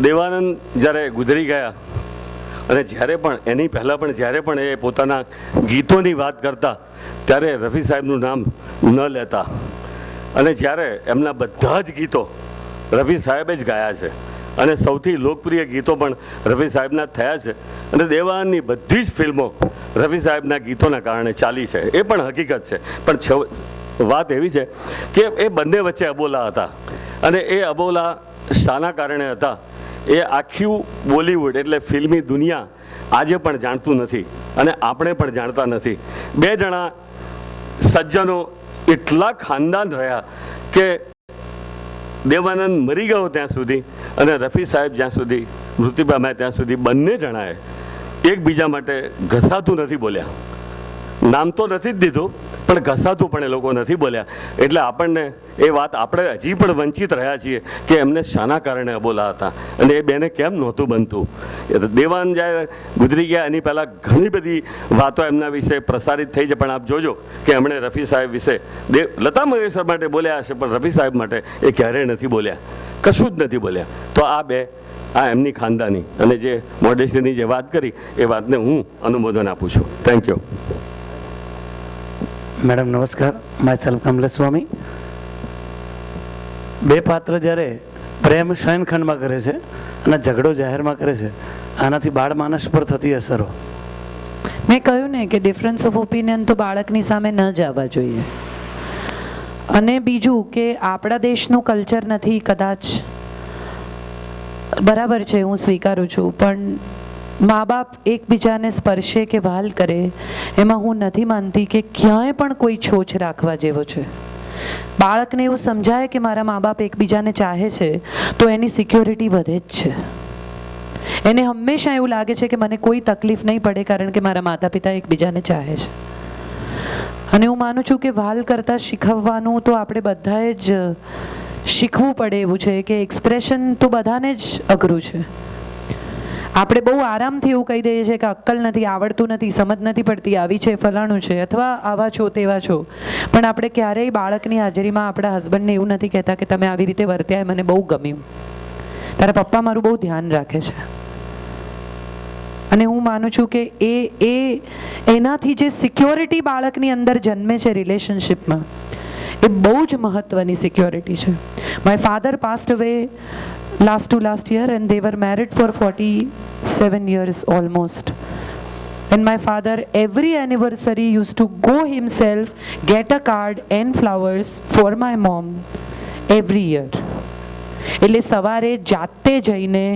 દેવાનંદ જ્યારે ગુજરી ગયા અને જ્યારે પણ એની પહેલાં પણ જ્યારે પણ એ પોતાના ગીતોની વાત કરતા ત્યારે રફી સાહેબનું નામ ન લેતા, અને જ્યારે એમના બધા જ ગીતો રફી સાહેબે જ ગાયા છે અને સૌથી લોકપ્રિય ગીતો પણ રફી સાહેબના જ થયા છે, અને દેવાનંદની બધી જ ફિલ્મો રફી સાહેબના ગીતોના કારણે ચાલી છે. એ પણ હકીકત છે. પણ વાત એવી છે કે એ બંને વચ્ચે અબોલા હતા, અને એ અબોલા શાના કારણે હતા એ આખું બોલિવૂડ એટલે ફિલ્મી દુનિયા આજે પણ જાણતું નથી અને આપણે પણ જાણતા નથી. બે જણા સજ્જનો એટલા ખાનદાન રહ્યા કે દેવાનંદ મરી ગયો ત્યાં સુધી અને રફી સાહેબ જ્યાં સુધી મૃત્યુ પામ્યા ત્યાં સુધી બંને જણાએ એકબીજા માટે ઘસાતું નથી બોલ્યા. નામ તો નથી જ દીધું, પણ ઘસાતું પણ એ લોકો નથી બોલ્યા. એટલે આપણને એ વાત આપણે હજી પણ વંચિત રહ્યા છીએ કે એમને શાના કારણે અબોલા હતા અને એ બેને કેમ નહોતું બનતું. દેવાનંદ જ્યારે ગુજરી ગયા એની પહેલાં ઘણી બધી વાતો એમના વિશે પ્રસારિત થઈ છે, પણ આપ જોજો કે એમણે રફી સાહેબ વિશે લતા મંગેશકર માટે બોલ્યા હશે, પણ રફી સાહેબ માટે એ ક્યારેય નથી બોલ્યા, કશું જ નથી બોલ્યા. તો આ એમની ખાનદાની અને જે મોડેસ્ટીની જે વાત કરી એ વાતને હું અનુમોદન આપું છું. Thank you. મેડમ નમસ્કાર. માય સેલ્ફ કમલેશ સ્વામી. બે પાત્ર જ્યારે પ્રેમ શયનખંડમાં કરે છે અને ઝઘડો જાહેરમાં કરે છે આનાથી બાળ માનસ પર થતી અસરો. મેં કહ્યું ને કે ડિફરન્સ ઓફ ઓપિનિયન તો બાળકની સામે ન જ આવવા જોઈએ. અને બીજું કે આપણા દેશનું કલ્ચર નથી, કદાચ બરાબર છે, હું સ્વીકારું છું, પણ મા બાપ એકબીજાને સ્પર્શે કે વહાલ કરે એમાં હું નથી માનતી કે ક્યાંય પણ કોઈ છોછ રાખવા જેવો છે. બાળકને એવું સમજાય કે મારા મા બાપ એકબીજાને ચાહે છે તો એની સિક્યોરિટી વધે જ છે. એને હંમેશા એવું લાગે છે કે મને કોઈ તકલીફ નહીં પડે કારણ કે મારા માતા પિતા એકબીજાને ચાહે છે. અને હું માનું છું કે વહાલ કરતાં શીખવવાનું તો આપણે બધાએ જ શીખવું પડે એવું છે કે એક્સપ્રેશન તો બધાને જ અઘરું છે. આપણે બહુ આરામથી એવું કહી દઈએ છીએ કે અક્કલ નથી, આવડતું નથી, સમજ નથી પડતી, આવી છે, ફલાણું છે, અથવા આવા છો તેવા છો, પણ આપણે ક્યારેય બાળકની હાજરીમાં આપણા હસબન્ડને એવું નથી કહેતા કે તમે આવી રીતે વર્ત્યા મને બહુ ગમ્યું, તારા પપ્પા મારું બહુ ધ્યાન રાખે છે. અને હું માનું છું કે એનાથી જે સિક્યોરિટી બાળકની અંદર જન્મે છે રિલેશનશિપમાં, એ બહુ જ મહત્વની સિક્યોરિટી છે. માય ફાધર પાસ્ડ અવે last year and they were married for 47 years almost. And my father every anniversary used to go himself get a card and flowers for my mom every year. એટલે સવારે જાતે જઈને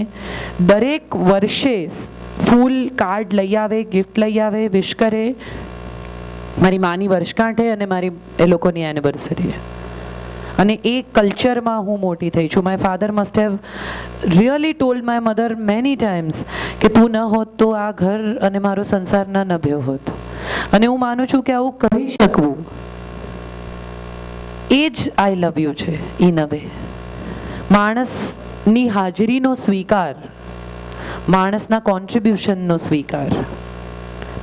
દરેક વર્ષે ફૂલ card લઈ આવે, gift લઈ આવે, વિશ કરે. મારી માની વર્ષગાંઠે અને મારી એ લોકોની એનિવર્સરી. અને એ કલ્ચરમાં હું મોટી થઈ છું. My father must have really told my mother many times કે તું ન હોત તો આ ઘર અને મારો સંસાર ન નભ્યો હોત. અને હું માનું છું કે આવું કહી શકવું એ જ આઈ લવ યુ છે. ઇન અ વે માણસની હાજરીનો સ્વીકાર, માણસના કોન્ટ્રીબ્યુશનનો સ્વીકાર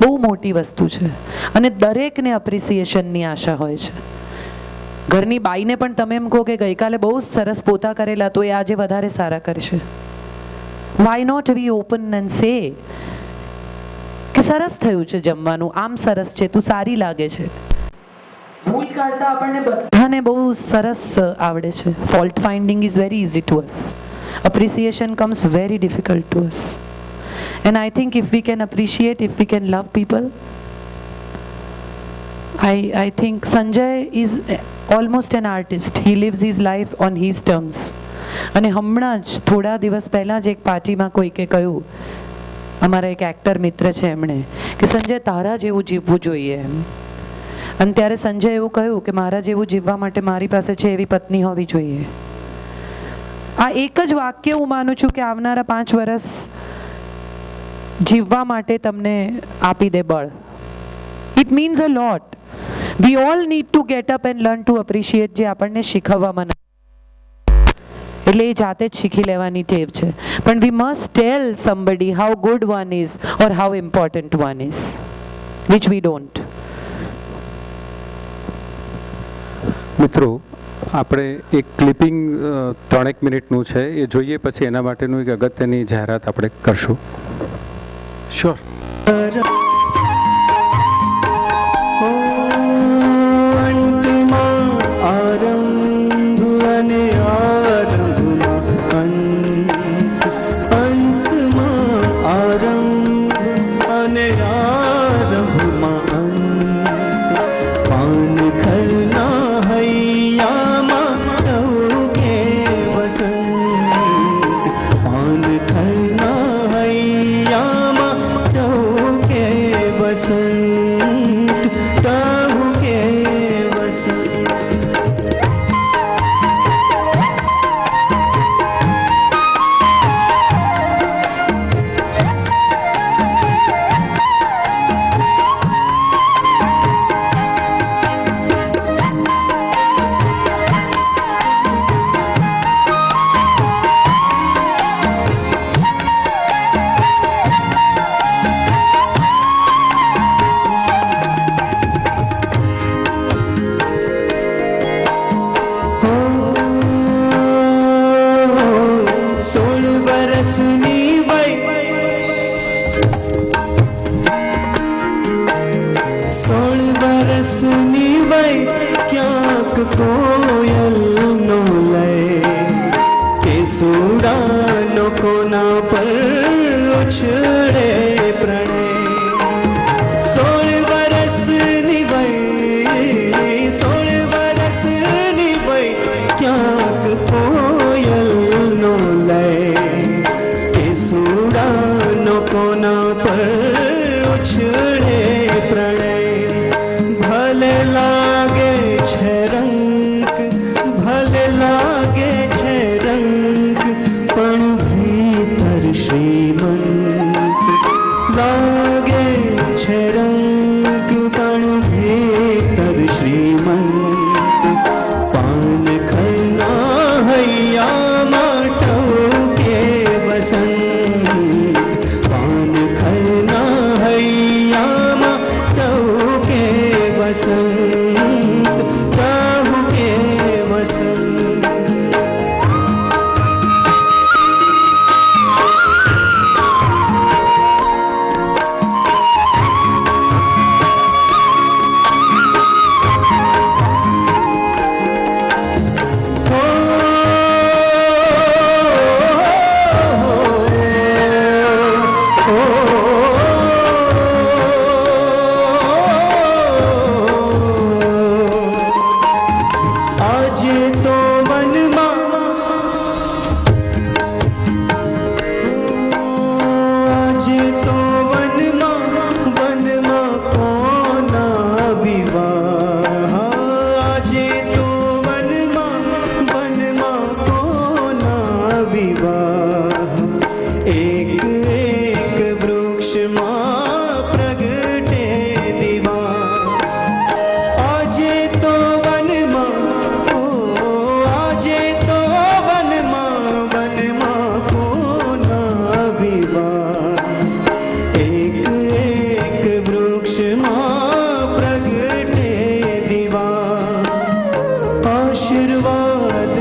બહુ મોટી વસ્તુ છે. અને દરેકને એપ્રિસિએશનની આશા હોય છે. ઘરની બાઈને પણ તમે એમ કહો કે ગઈકાલે બહુ સરસ પોતા કરેલા તો એ આજે વધારે સારા કરશે. Why not we open and say કે સરસ થયું છે જમવાનું, આમ સરસ છે, તું સારી લાગે છે. ભૂલ કાઢતા આપણને બધાને બહુ સરસ આવડે છે. Fault finding is very easy to us. appreciation comes very difficult to us. And I think if we can appreciate, if we can love people, I think Sanjay is almost an artist. He lives his life on his terms. અને હમણાં જ થોડા દિવસ પહેલાં જ એક પાર્ટીમાં કોઈકે કહ્યું, અમારા એક એક્ટર મિત્ર છે એમણે, કે સંજય તારા જેવું જીવવું જોઈએ એમ. અને ત્યારે સંજય એવું કહ્યું કે મારા જેવું જીવવા માટે મારી પાસે છે એવી પત્ની હોવી જોઈએ. આ એક જ વાક્ય હું માનું છું કે આવનારા 5 વર્ષ જીવવા માટે તમને આપી દે બળ. It means uh lot. We all need to get up and learn to appreciate જે આપણને શીખવવામાં નથી. એટલે એ જાતે જ શીખી લેવાની ટેવ છે. પણ we must tell somebody how good one is or how important one is, which we don't. મિત્રો, આપણે એક ક્લિપિંગ 3 મિનિટનું છે એ જોઈએ, પછી એના માટેનું એક અગત્યની જાહેરાત આપણે કરશું. શ્યોર. પાન ખરના હૈયામાં ચૌકે વનમાં આજે તો વનમાં કોના વિવાહ આજે તો વનમાં કોના વિવાહ એક એક વૃક્ષમાં પ્રગટે દીવા આજે તો વનમાં આજે તો વનમાં કોના વિવાહ એક એક વૃક્ષમાં પ્રગટે દીવા આશીર્વાદ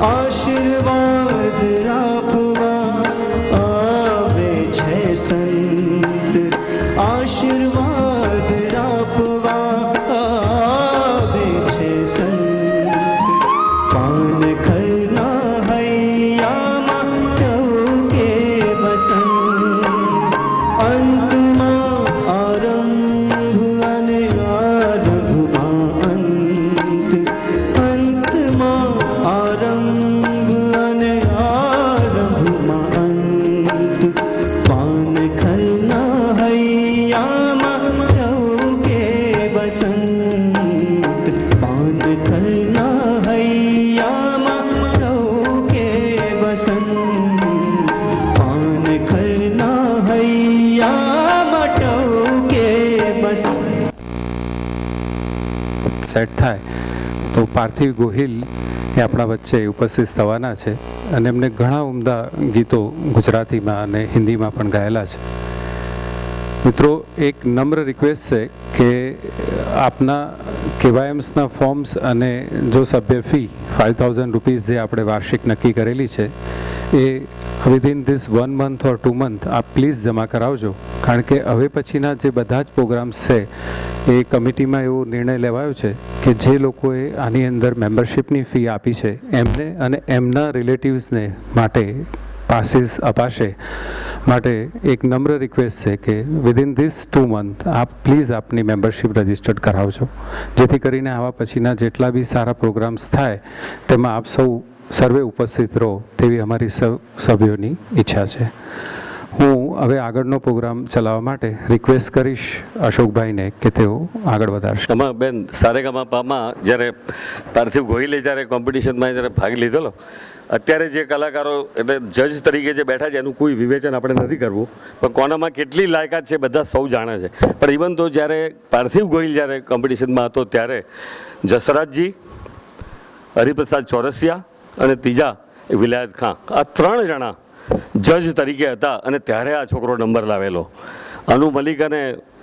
આશીર્વાદ આપવા આવે છે સંત આશીર્વાદ આપવા આવે છે સંત પાનખરના હૈયામાં ચૌકે વસંત અંતમાં આરંભ અને આરંભમાં અંત અંતમાં આરંભ અને આરંભમાં અંત પાનખરના હૈયામાં ચૌકે વસંત પાનખરના હૈયામાં ચૌકે વસંત પાનખરના હૈયામાં ચૌકે વસંત સેટ થાય તો પાર્થિવ ગોહિલ એ આપણા વચ્ચે ઉપસ્થિત થવાના છે અને એમને ઘણા ઉમદા ગીતો ગુજરાતીમાં અને હિન્દીમાં પણ ગાયેલા છે. મિત્રો, એક નમ્ર રિક્વેસ્ટ છે કે આપના કેવાયમ્સના ફોર્મ્સ અને જો સભ્ય ફી 5000 રૂપીઝ જે આપણે વાર્ષિક નક્કી કરેલી છે એ within this 1 month or 2 month આપ પ્લીઝ જમા કરાવજો, કારણ કે હવે પછીના જે બધા જ પ્રોગ્રામ્સ છે એ કમિટીમાં એવો નિર્ણય લેવાયો છે કે જે લોકોએ આની અંદર મેમ્બરશિપની ફી આપી છે એમને અને એમના રિલેટિવ્સને માટે પાસીસ અપાશે. માટે એક નમ્ર રિક્વેસ્ટ છે કે વિધિન ધીસ 2 મંથ આપ પ્લીઝ આપની મેમ્બરશિપ રજિસ્ટર્ડ કરાવજો, જેથી કરીને આવા પછીના જેટલા બી સારા પ્રોગ્રામ્સ થાય તેમાં આપ સર્વે ઉપસ્થિત રહો તેવી અમારી સભ્યોની ઈચ્છા છે. હું હવે આગળનો પ્રોગ્રામ ચલાવવા માટે રિક્વેસ્ટ કરીશ અશોકભાઈને કે તેઓ આગળ વધારશે. એમાં બેન સારેગામાપામાં જ્યારે પાર્થિવ ગોહિલે જ્યારે કોમ્પિટિશનમાં જ્યારે ભાગ લીધેલો, અત્યારે જે કલાકારો એટલે જજ તરીકે જે બેઠા છે એનું કોઈ વિવેચન આપણે નથી કરવું, પણ કોનામાં કેટલી લાયકાત છે બધા સૌ જાણે છે. પણ ઇવન તો જ્યારે પાર્થિવ ગોહિલ જ્યારે કોમ્પિટિશનમાં હતો ત્યારે જસરાજજી, હરિપ્રસાદ ચોરસિયા અને ત્રીજા વિલાયત ખાં, આ 3 જણા જજ તરીકે હતા અને ત્યારે આ છોકરો નંબર લાવેલો. અનુ મલિક અને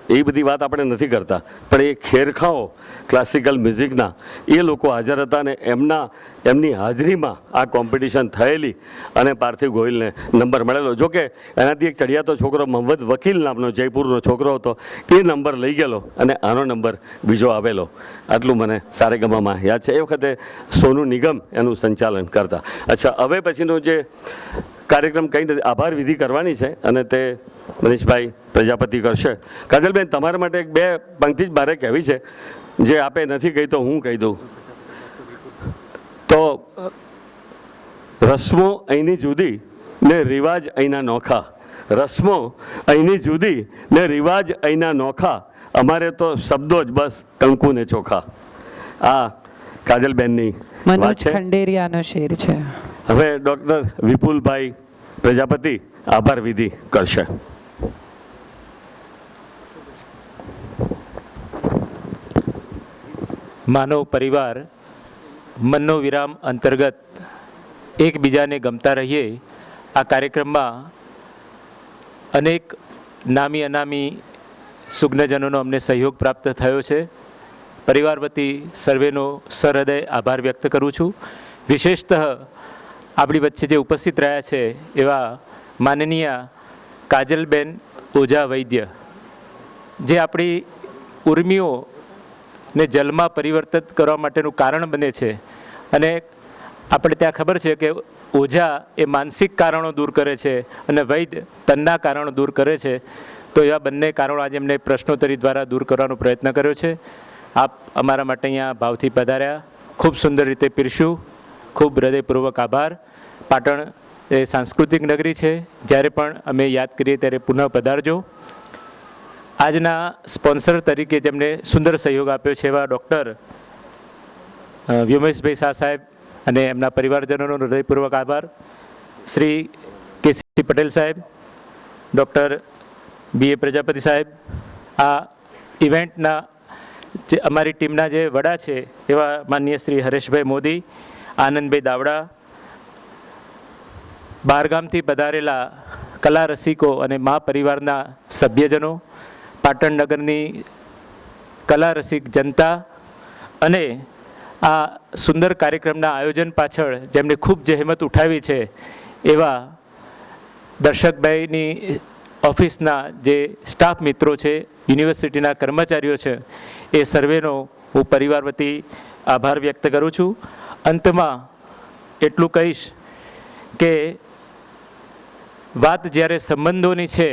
એ બધી વાત આપણે નથી કરતા, પણ એ ખેરખાઓ ક્લાસિકલ મ્યુઝિકના એ લોકો હાજર હતા અને એમની હાજરીમાં આ કોમ્પિટિશન થયેલી અને પાર્થિવ ગોહિલને નંબર મળેલો. જોકે એનાથી એક ચડિયાતો છોકરો મોહમ્મદ વકીલ નામનો જયપુરનો છોકરો હતો, એ નંબર લઈ ગયેલો અને આનો નંબર બીજો આવેલો. આટલું મને સારેગામામાં યાદ છે. એ વખતે સોનુ નિગમ એનું સંચાલન કરતા. અચ્છા, હવે પછીનો જે કાર્યક્રમ કંઈ નથી, આભાર વિધિ કરવાની છે અને તે મનીષભાઈ પ્રજાપતિ કરશે. કાજલબેન, તમારા માટે 2 પંક્તિ જ મારે કહેવી છે, જે આપે નથી કહી તો હું કહી દઉં. તો રસ્મો અહીંની જુદી ને રિવાજ અહીંના નોખા, રસ્મો અહીંની જુદી ને રિવાજ અહીંના નોખા, અમારે તો શબ્દો જ બસ કંકુ ને ચોખા. આ કાજલબેનની વાત છે. ખંડેરિયાનો શેર છે. હવે ડૉક્ટર વિપુલભાઈ પ્રજાપતિ આભાર વિધિ કરશે. માનવ પરિવાર મનનો વિરામ અંતર્ગત એકબીજાને ગમતા રહીએ આ કાર્યક્રમમાં અનેક નામી અનામી સુજ્ઞજનોનો અમને સહયોગ પ્રાપ્ત થયો છે. પરિવાર વતી સર્વેનો સહૃદય આભાર વ્યક્ત કરું છું. વિશેષતઃ આપણી વચ્ચે જે ઉપસ્થિત રહ્યા છે એવા માનનીય કાજલબેન ઓઝા વૈદ્ય, જે આપણી ઉર્મિઓને જલમાં પરિવર્તિત કરવા માટેનું કારણ બને છે. અને આપણે ત્યાં ખબર છે કે ઓઝા એ માનસિક કારણો દૂર કરે છે અને વૈદ્ય તનના કારણો દૂર કરે છે. તો એવા બંને કારણો આજે એમને પ્રશ્નોત્તરી દ્વારા દૂર કરવાનો પ્રયત્ન કર્યો છે. આપ અમારા માટે અહીંયા ભાવથી પધાર્યા, ખૂબ સુંદર રીતે પીરસ્યું, ખૂબ હૃદયપૂર્વક આભાર. પાટણ એ સાંસ્કૃતિક નગરી છે, જ્યારે પણ અમે યાદ કરીએ ત્યારે પુનઃ પધારજો. આજના સ્પોન્સર તરીકે જેમને સુંદર સહયોગ આપ્યો છે એવા ડૉક્ટર વ્યોમેશભાઈ શાહ સાહેબ અને એમના પરિવારજનોનો હૃદયપૂર્વક આભાર. શ્રી કેસી પટેલ સાહેબ, ડૉક્ટર બી એ પ્રજાપતિ સાહેબ, આ ઇવેન્ટના જે અમારી ટીમના જે વડા છે એવા માનનીય શ્રી હરેશભાઈ મોદી, આનંદભાઈ દાવડા, બહારગામથી પધારેલા કલા રસિકો અને મા પરિવારના સભ્યજનો, પાટણ નગરની કલા રસિક જનતા અને આ સુંદર કાર્યક્રમના આયોજન પાછળ જેમણે ખૂબ જહેમત ઉઠાવી છે એવા દર્શકભાઈની ઓફિસના જે સ્ટાફ મિત્રો છે, યુનિવર્સિટીના કર્મચારીઓ છે, એ સર્વેનો હું પરિવાર વતી આભાર વ્યક્ત કરું છું. અંતમાં એટલું કહીશ કે વાત જ્યારે સંબંધોની છે